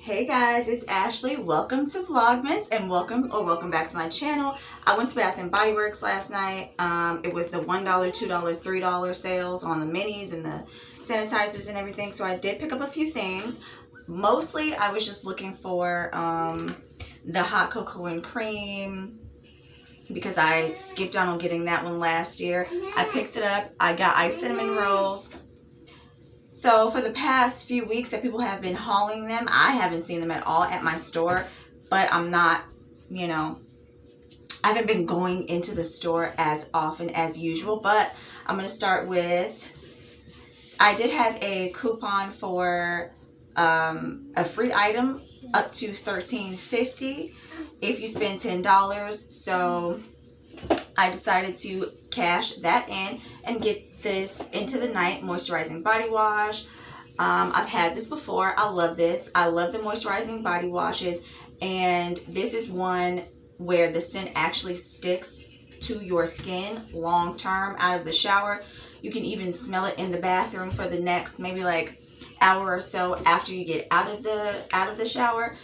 Hey guys, it's Ashley. Welcome to Vlogmas and welcome back to my channel. I went to Bath and Body Works last night. It was the $1, $2, $3 sales on the minis and the sanitizers and everything. So I did pick up a few things. Mostly I was just looking for the hot cocoa and cream because I skipped out on getting that one last year. I picked it up. I got iced cinnamon rolls. So for the past few weeks that people have been hauling them, I haven't seen them at all at my store, but I'm not, I haven't been going into the store as often as usual, but I'm going to start with, I did have a coupon for a free item up to $13.50 if you spend $10. So I decided to cash that in and get this Into the Night moisturizing body wash. I've had this before. I love this. I love the moisturizing body washes, and this is one where the scent actually sticks to your skin long term out of the shower. You can even smell it in the bathroom for the next maybe like hour or so after you get out of the shower.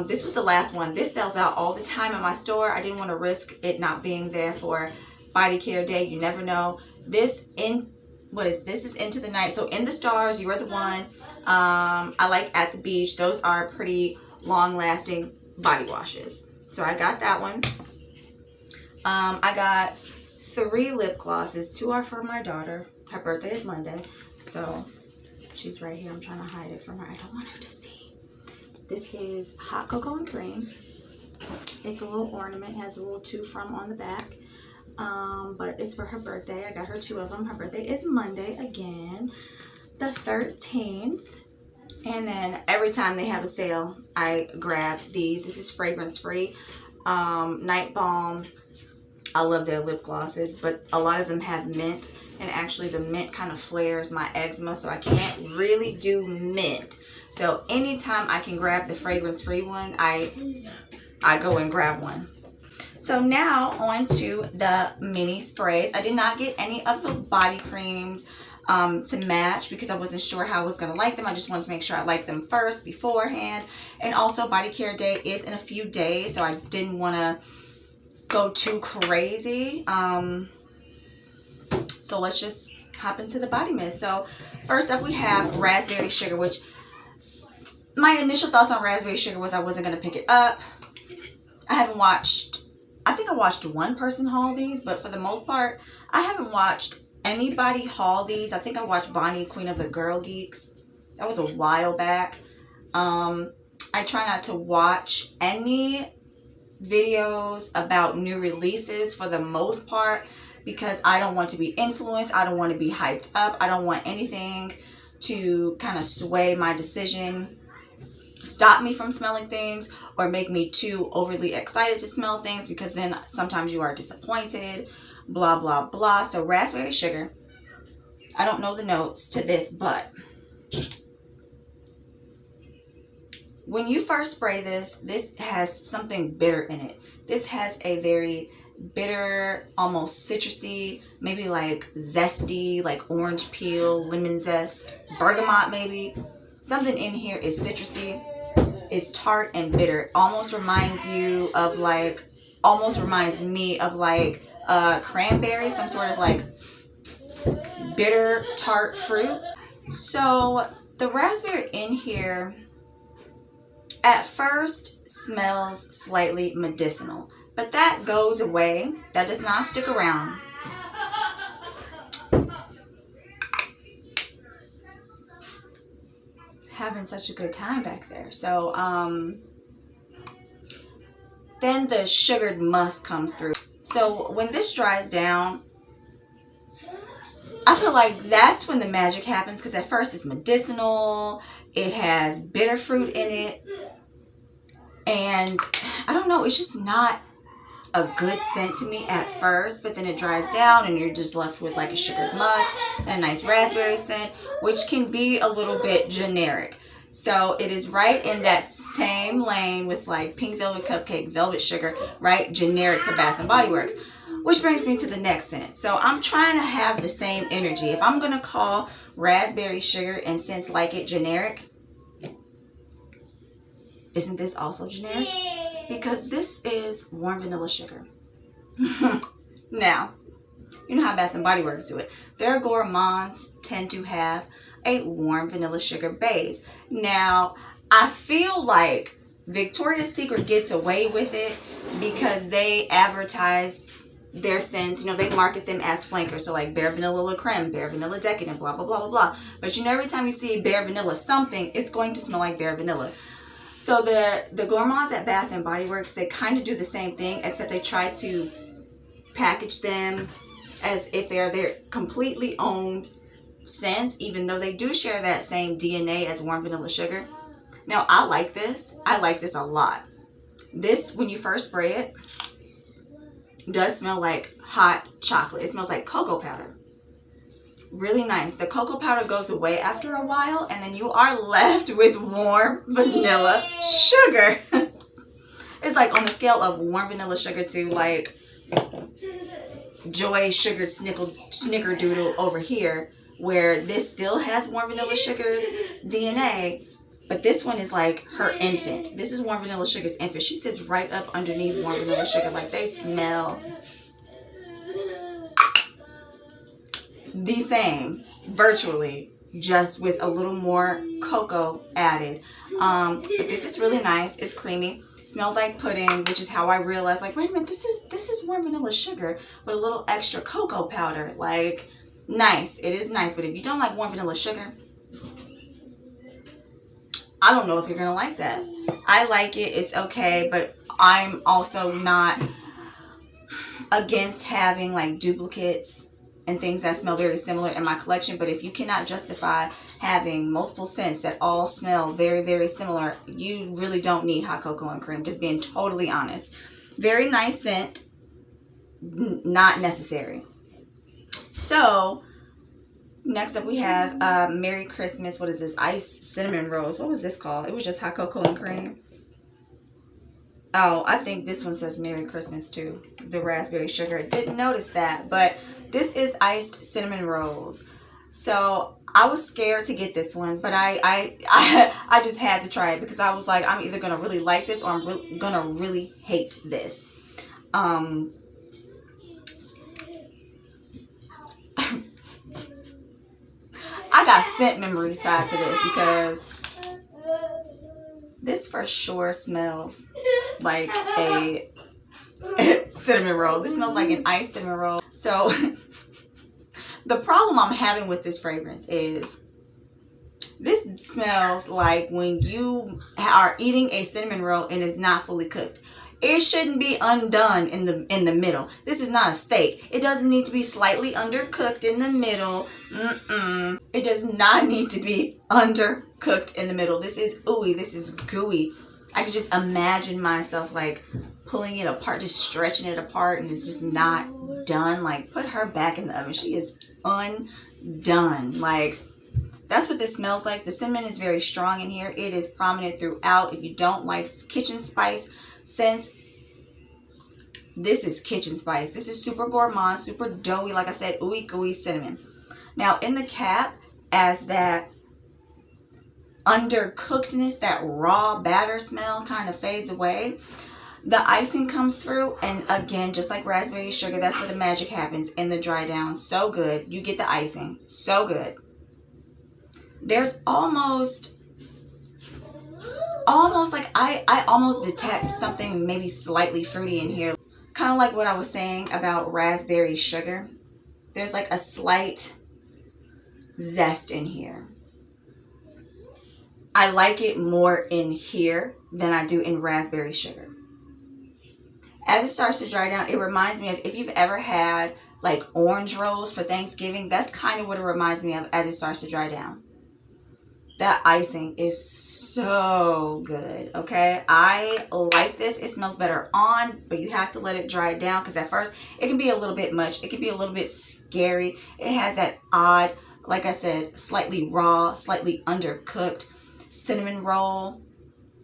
This was the last one. This sells out all the time at my store. I didn't want to risk it not being there for body care day. You never know. This is Into the Night. So In the Stars, You Are the One. I like At the Beach. Those are pretty long lasting body washes. So I got that one. I got 3 lip glosses. 2 are for my daughter. Her birthday is Monday. So she's right here. I'm trying to hide it from her. I don't want her to see. This is Hot Cocoa and Cream. It's a little ornament. It has a little to from on the back. But it's for her birthday. I got her 2 of them. Her birthday is Monday again, the 13th. And then every time they have a sale, I grab these. This is fragrance free. Night Balm. I love their lip glosses, but a lot of them have mint, and actually the mint kind of flares my eczema, so I can't really do mint. So anytime I can grab the fragrance free one, I go and grab one. So now on to the mini sprays. I did not get any of the body creams to match because I wasn't sure how I was going to like them. I just wanted to make sure I liked them first beforehand. And also body care day is in a few days, so I didn't want to go too crazy. So let's just hop into the body mist. So first up we have raspberry sugar, which my initial thoughts on raspberry sugar was I wasn't going to pick it up. I think I watched one person haul these, but for the most part, I haven't watched anybody haul these. I think I watched Bonnie, Queen of the Girl Geeks. That was a while back. I try not to watch any videos about new releases for the most part because I don't want to be influenced. I don't want to be hyped up. I don't want anything to kind of sway my decision, stop me from smelling things, or make me too overly excited to smell things, because then sometimes you are disappointed, blah blah blah. So raspberry sugar, I don't know the notes to this, but when you first spray this has something bitter in it. This has a very bitter, almost citrusy, maybe like zesty, like orange peel, lemon zest, bergamot maybe. Something in here is citrusy. It's tart and bitter. Almost reminds me of like cranberry, some sort of like bitter tart fruit. So the raspberry in here at first smells slightly medicinal, but that goes away. That does not stick around. Having such a good time back there. So then the sugared musk comes through. So when this dries down, I feel like that's when the magic happens, because at first it's medicinal, it has bitter fruit in it, and I don't know, it's just not a good scent to me at first, but then it dries down and you're just left with like a sugared musk and a nice raspberry scent, which can be a little bit generic. So it is right in that same lane with like Pink Velvet Cupcake, Velvet Sugar, right? Generic for Bath and Body Works. Which brings me to the next scent. So I'm trying to have the same energy. If I'm going to call raspberry sugar and scents like it generic, Isn't this also generic? Because this is warm vanilla sugar. Now, you know how Bath and Body Works do it. Their gourmands tend to have a warm vanilla sugar base. Now, I feel like Victoria's Secret gets away with it because they advertise their scents. You know, they market them as flankers. So like Bare Vanilla La Creme, Bare Vanilla Decadent, blah, blah, blah, blah, blah. But you know, every time you see Bare Vanilla something, it's going to smell like Bare Vanilla. So the gourmands at Bath and Body Works, they kind of do the same thing, except they try to package them as if they're their completely owned scents, even though they do share that same DNA as warm vanilla sugar. Now, I like this. I like this a lot. This, when you first spray it, does smell like hot chocolate. It smells like cocoa powder. Really nice. The cocoa powder goes away after a while, and then you are left with warm vanilla sugar. It's like on the scale of warm vanilla sugar to like Joy sugared snickerdoodle over here, where this still has warm vanilla sugar's DNA, but this one is like her infant. This is warm vanilla sugar's infant. She sits right up underneath warm vanilla sugar. Like, they smell the same, virtually, just with a little more cocoa added. But this is really nice. It's creamy. Smells like pudding, which is how I realized, like, wait a minute, this is warm vanilla sugar with a little extra cocoa powder. Like, nice. It is nice. But if you don't like warm vanilla sugar, I don't know if you're gonna like that. I like it. It's okay, but I'm also not against having like duplicates and things that smell very similar in my collection. But if you cannot justify having multiple scents that all smell very, very similar, you really don't need hot cocoa and cream. Just being totally honest. Very nice scent, not necessary. So next up we have Merry Christmas. What is this? Iced Cinnamon Rose. What was this called? It was just hot cocoa and cream. Oh, I think this one says Merry Christmas too. The raspberry sugar. Didn't notice that, but this is Iced Cinnamon Rose. So I was scared to get this one, but I just had to try it because I was like, I'm either gonna really like this or I'm gonna really hate this. I got scent memory tied to this because this for sure smells like a cinnamon roll. This smells like an iced cinnamon roll. So the problem I'm having with this fragrance is this smells like when you are eating a cinnamon roll and it's not fully cooked. It shouldn't be undone in the middle. This is not a steak. It doesn't need to be slightly undercooked in the middle. It does not need to be undercooked in the middle. This is ooey. This is gooey. I can just imagine myself like pulling it apart, just stretching it apart, and it's just not done. Like, put her back in the oven. She is undone. Like, that's what this smells like. The cinnamon is very strong in here. It is prominent throughout. If you don't like kitchen spice scents, this is kitchen spice. This is super gourmand, super doughy. Like I said, ooey gooey cinnamon. Now in the cap, as that undercookedness, that raw batter smell kind of fades away, the icing comes through, and again, just like raspberry sugar, that's where the magic happens in the dry down. So good. You get the icing. So good. There's almost like I almost detect something maybe slightly fruity in here. Kind of like what I was saying about raspberry sugar. There's like a slight zest in here. I like it more in here than I do in raspberry sugar. As it starts to dry down, it reminds me of, if you've ever had like orange rolls for Thanksgiving, that's kind of what it reminds me of as it starts to dry down. That icing is so good, okay? I like this. It smells better on, but you have to let it dry down because at first it can be a little bit much. It can be a little bit scary. It has that odd, like I said, slightly raw, slightly undercooked cinnamon roll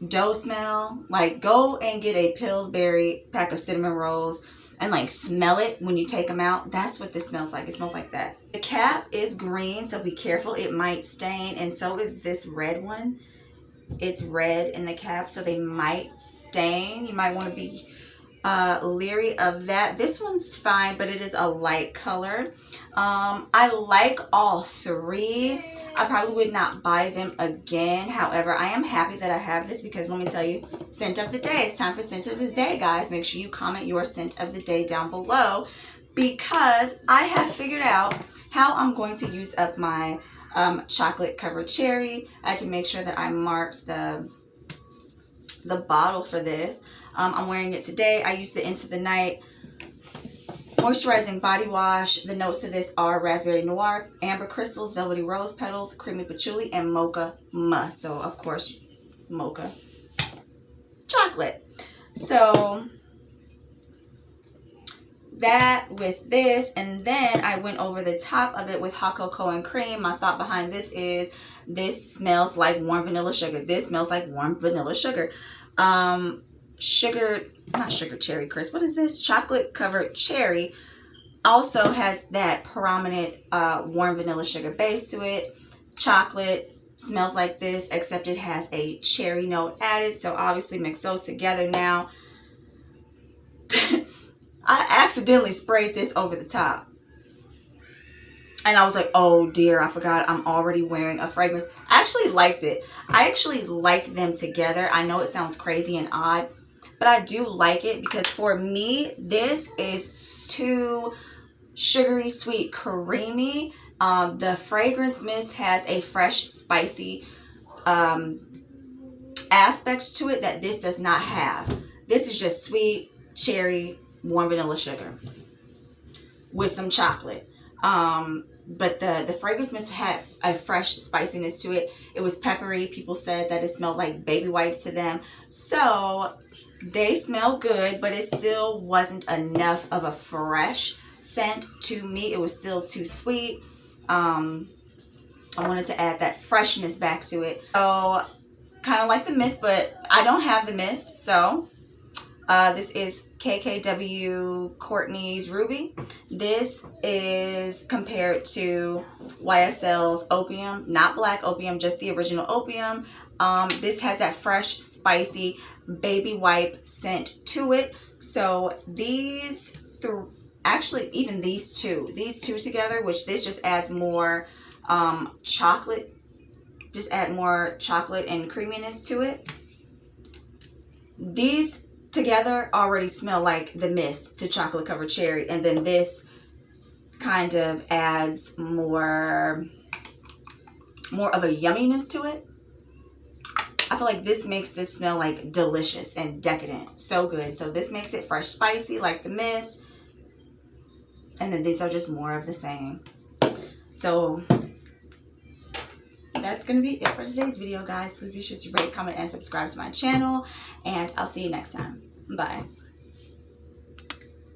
dough smell. Like, go and get a Pillsbury pack of cinnamon rolls and like smell it when you take them out. That's what this smells like. It smells like that. The cap is green, so be careful. It might stain, and so is this red one. it's red in the cap, so they might stain. You might want to be leery of that. This one's fine, but it is a light color. I like all three. I probably would not buy them again. However, I am happy that I have this because let me tell you, scent of the day. It's time for scent of the day, guys. Make sure you comment your scent of the day down below because I have figured out how I'm going to use up my chocolate covered cherry. I had to make sure that I marked the bottle for this. I'm wearing it today. I used the Into the Night moisturizing body wash. The notes of this are raspberry noir, amber crystals, velvety rose petals, creamy patchouli, and mocha musk. So of course, mocha chocolate. So that with this, and then I went over the top of it with hot cocoa and cream. My thought behind this is this smells like warm vanilla sugar. This smells like warm vanilla sugar. Not sugar cherry crisp. What is this? Chocolate covered cherry also has that prominent warm vanilla sugar base to it. Chocolate smells like this, except it has a cherry note added. So obviously mix those together now. I accidentally sprayed this over the top. And I was like, oh dear, I forgot I'm already wearing a fragrance. I actually liked it. I actually like them together. I know it sounds crazy and odd, but I do like it because for me, this is too sugary, sweet, creamy. The fragrance mist has a fresh, spicy aspect to it that this does not have. This is just sweet, cherry, warm vanilla sugar with some chocolate. But the fragrance mist had a fresh spiciness to it. It was peppery. People said that it smelled like baby wipes to them. So they smell good, but it still wasn't enough of a fresh scent to me. It was still too sweet. I wanted to add that freshness back to it. So kind of like the mist, but I don't have the mist. So this is KKW Courtney's Ruby. This is compared to YSL's Opium, not black opium, just the original opium. This has that fresh, spicy baby wipe scent to it. So these, actually even these two together, which this just adds more chocolate, just add more chocolate and creaminess to it. These together already smell like the mist to chocolate covered cherry, and then this kind of adds more of a yumminess to it. I feel like this makes this smell like delicious and decadent. So good. So this makes it fresh, spicy like the mist, and then these are just more of the same. So that's gonna be it for today's video, guys. Please be sure to rate, comment, and subscribe to my channel, and I'll see you next time. Bye.